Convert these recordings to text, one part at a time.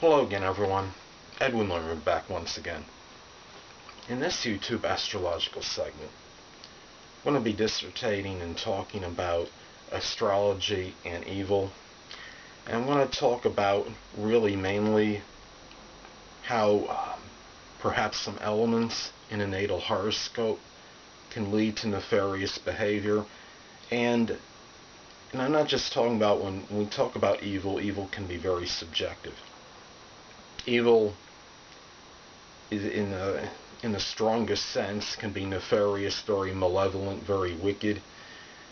Hello again, everyone. Edwin Learnard back once again. In this YouTube astrological segment, I'm going to be dissertating and talking about astrology and evil. And I'm going to talk about really mainly how perhaps some elements in a natal horoscope can lead to nefarious behavior. And I'm not just talking about when we talk about evil, evil can be very subjective. Evil is in the strongest sense can be nefarious, very malevolent, very wicked,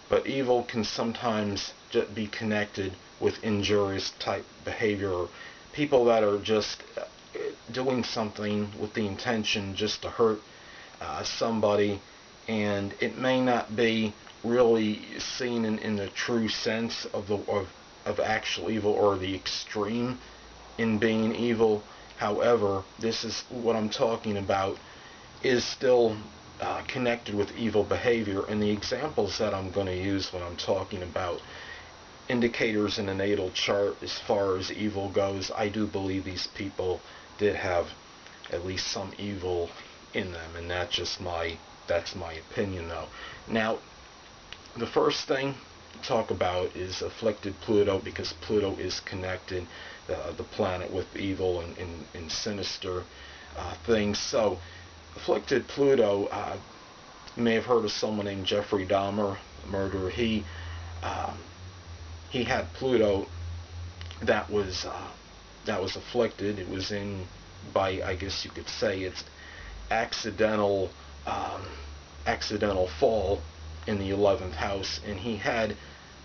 but evil can sometimes just be connected with injurious type behavior, or people that are just doing something with the intention just to hurt somebody, and it may not be really seen in the true sense of actual evil or the extreme in being evil. However, this is what I'm talking about is still connected with evil behavior, and the examples that I'm going to use when I'm talking about indicators in a natal chart as far as evil goes, I do believe these people did have at least some evil in them, and that's my opinion though. Now, the first thing to talk about is Afflicted Pluto, because Pluto is connected, the planet, with evil and sinister things. So, Afflicted Pluto, you may have heard of someone named Jeffrey Dahmer, a murderer. He had Pluto that was afflicted. It was in, by, I guess you could say, it's accidental fall in the 11th house, and he had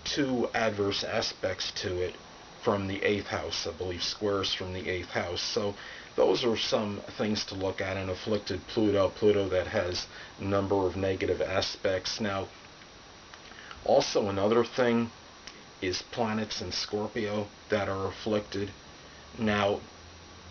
two adverse aspects to it from the 8th house, I believe squares from the 8th house. So those are some things to look at in Afflicted Pluto that has a number of negative aspects. Now, also another thing is planets in Scorpio that are afflicted. Now,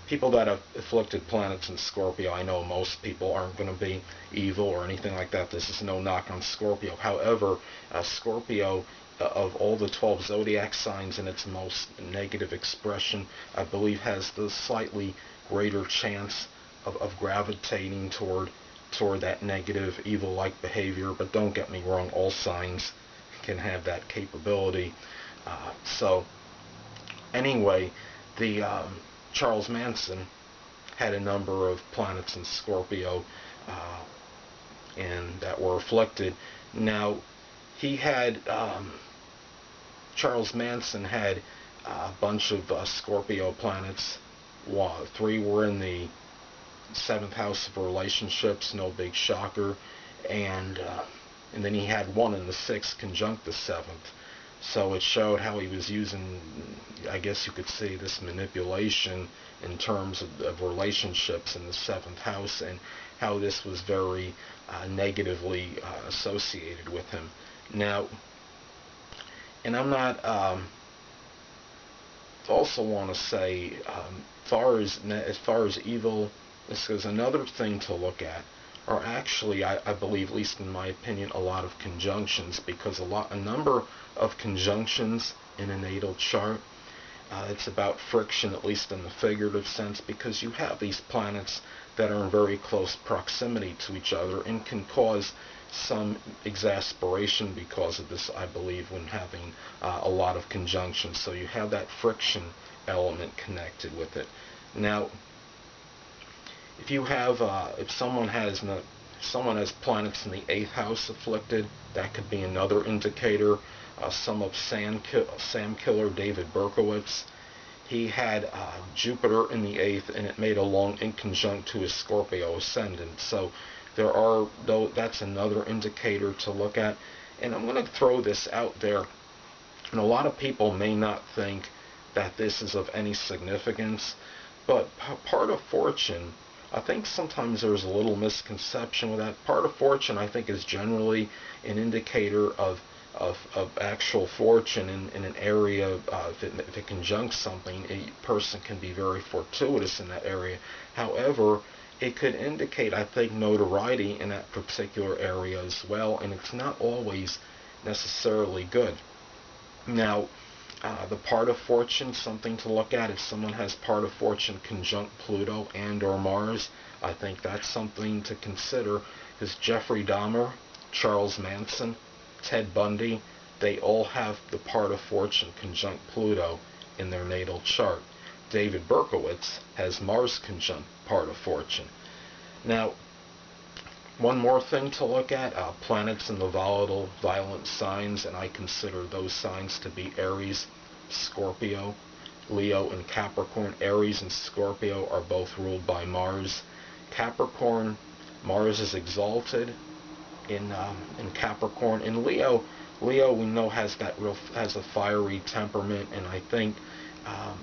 people that have afflicted planets in Scorpio, I know most people aren't going to be evil or anything like that. This is no knock on Scorpio. However, Scorpio, of all the 12 zodiac signs in its most negative expression, I believe has the slightly greater chance of gravitating toward that negative, evil-like behavior. But don't get me wrong, all signs can have that capability. So, anyway, the Charles Manson had a number of planets in Scorpio and that were afflicted. Now, he had Charles Manson had a bunch of Scorpio planets. 3 were in the 7th house of relationships, no big shocker, and then he had 1 in the 6th conjunct the 7th. So it showed how he was using, I guess you could say, this manipulation in terms of relationships in the 7th house, and how this was very negatively associated with him. Now, and I'm not, also want to say, as far as evil, this is another thing to look at, or actually, I believe, at least in my opinion, a lot of conjunctions, because a number of conjunctions in a natal chart, it's about friction, at least in the figurative sense, because you have these planets that are in very close proximity to each other and can cause some exasperation because of this, I believe, when having a lot of conjunctions. So you have that friction element connected with it. Now, if you have, if someone has planets in the 8th house afflicted, that could be another indicator. Some of Sam Killer David Berkowitz, he had Jupiter in the 8th, and it made a long inconjunct to his Scorpio ascendant. So that's another indicator to look at. And I'm going to throw this out there, and a lot of people may not think that this is of any significance, but part of fortune, I think sometimes there's a little misconception with that. Part of fortune, I think, is generally an indicator of actual fortune in an area. If it conjuncts something, a person can be very fortuitous in that area. However, it could indicate, I think, notoriety in that particular area as well, and it's not always necessarily good. Now, The part of fortune, something to look at. If someone has part of fortune conjunct Pluto and or Mars, I think that's something to consider, because Jeffrey Dahmer, Charles Manson, Ted Bundy, they all have the part of fortune conjunct Pluto in their natal chart. David Berkowitz has Mars conjunct part of fortune. Now, one more thing to look at, planets in the volatile, violent signs, and I consider those signs to be Aries, Scorpio, Leo, and Capricorn. Aries and Scorpio are both ruled by Mars. Capricorn, Mars is exalted in Capricorn. In Leo we know has a fiery temperament, and I think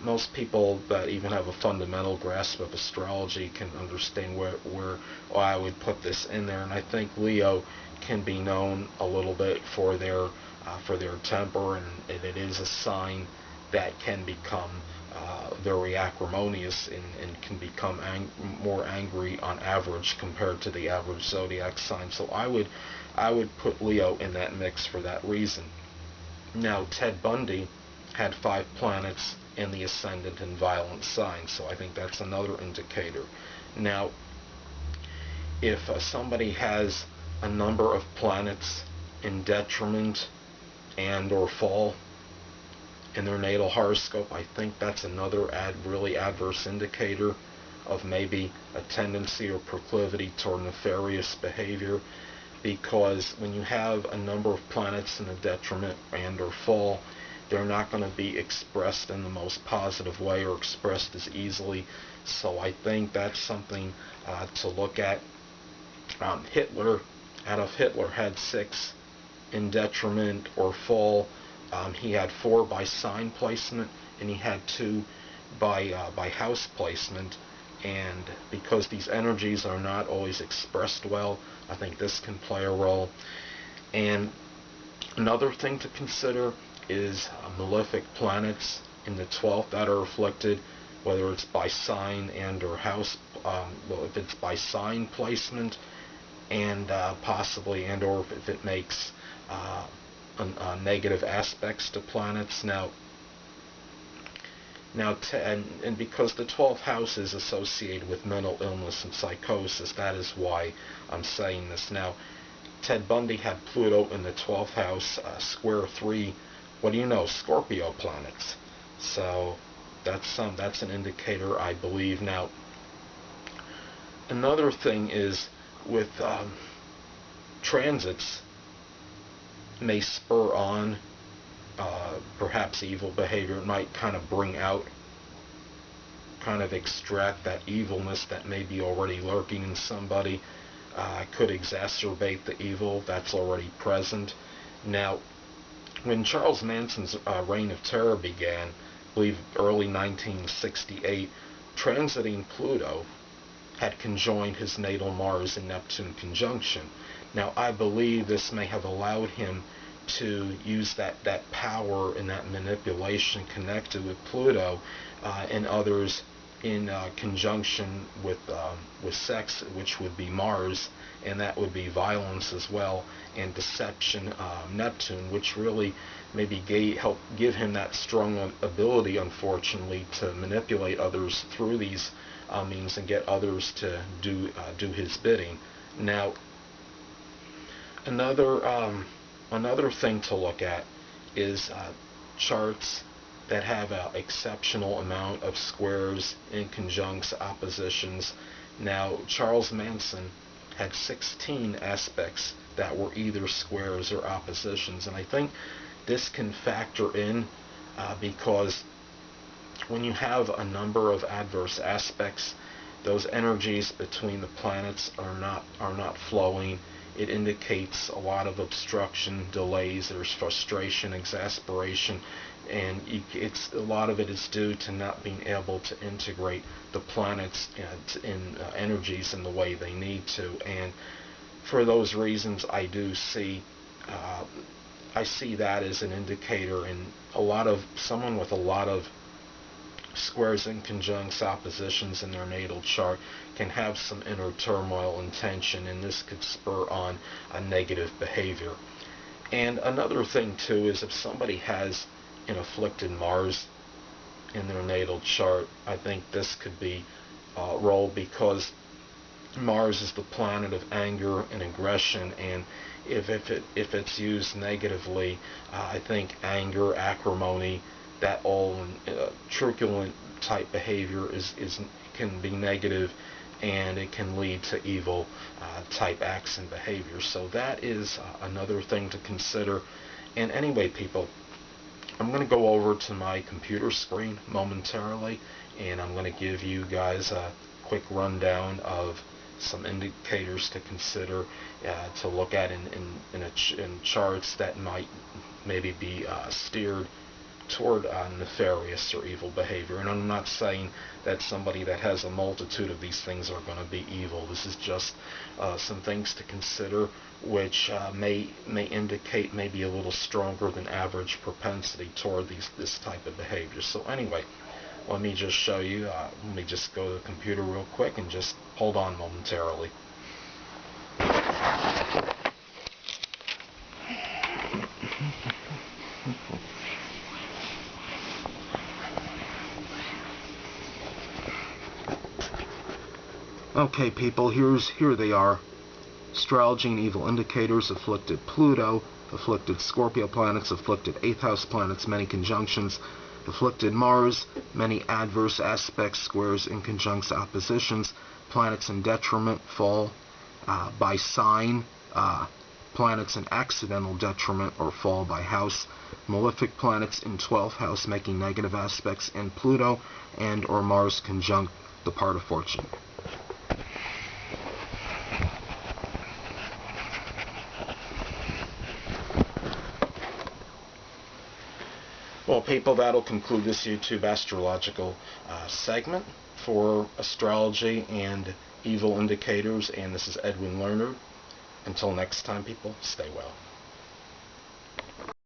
most people that even have a fundamental grasp of astrology can understand where I would put this in there. And I think Leo can be known a little bit for their temper, and it is a sign that can become very acrimonious and can become more angry on average compared to the average zodiac sign. So I would put Leo in that mix for that reason. Now, Ted Bundy had 5 planets in the ascendant and violent signs, so I think that's another indicator. Now, if somebody has a number of planets in detriment and or fall in their natal horoscope, I think that's another really adverse indicator of maybe a tendency or proclivity toward nefarious behavior, because when you have a number of planets in a detriment and or fall, they're not going to be expressed in the most positive way or expressed as easily. So I think that's something to look at. Hitler had 6 in detriment or fall. He had 4 by sign placement, and he had 2 by house placement. And because these energies are not always expressed well, I think this can play a role. And another thing to consider is malefic planets in the 12th that are afflicted, whether it's by sign and or house, if it's by sign placement, and possibly and or if it makes negative aspects to planets. Now, and because the 12th house is associated with mental illness and psychosis, that is why I'm saying this. Now, Ted Bundy had Pluto in the 12th house, square 3, what do you know, Scorpio planets. So that's an indicator, I believe. Now, another thing is with transits may spur on perhaps evil behavior. It might kind of bring out, kind of extract that evilness that may be already lurking in somebody. Could exacerbate the evil that's already present. Now, when Charles Manson's reign of terror began, I believe early 1968, transiting Pluto had conjoined his natal Mars and Neptune conjunction. Now, I believe this may have allowed him to use that power and that manipulation connected with Pluto and others in conjunction with sex, which would be Mars, and that would be violence as well, and deception, Neptune, which really maybe helped give him that strong ability, unfortunately, to manipulate others through these means and get others to do his bidding. Now, another thing to look at is charts that have an exceptional amount of squares, inconjuncts, oppositions. Now, Charles Manson had 16 aspects that were either squares or oppositions, and I think this can factor in because when you have a number of adverse aspects, those energies between the planets are not flowing. It indicates a lot of obstruction, delays, there's frustration, exasperation, and a lot of it is due to not being able to integrate the planets in energies in the way they need to. And for those reasons, I see that as an indicator, and someone with a lot of squares and conjuncts, oppositions in their natal chart can have some inner turmoil and tension, and this could spur on a negative behavior. And another thing too is if somebody has an afflicted Mars in their natal chart, I think this could be a role, because Mars is the planet of anger and aggression, and if it's used negatively, I think anger, acrimony, that all truculent type behavior can be negative, and it can lead to evil type acts and behavior. So that is another thing to consider. And anyway, people, I'm going to go over to my computer screen momentarily, and I'm going to give you guys a quick rundown of some indicators to consider, to look at in charts that might maybe be steered toward nefarious or evil behavior. And I'm not saying that somebody that has a multitude of these things are going to be evil. This is just some things to consider, which may indicate maybe a little stronger than average propensity toward this type of behavior. So anyway, let me just show you. Let me just go to the computer real quick and just hold on momentarily. Okay, people, here they are. Astrology and Evil Indicators, Afflicted Pluto, Afflicted Scorpio planets, Afflicted 8th house planets, many conjunctions, Afflicted Mars, many adverse aspects, squares, inconjuncts, oppositions, planets in detriment, fall by sign, planets in accidental detriment or fall by house, malefic planets in 12th house making negative aspects, and Pluto and or Mars conjunct the part of fortune. Well, people, that'll conclude this YouTube astrological segment for Astrology and Evil Indicators, and this is Edwin Learnard. Until next time, people, stay well.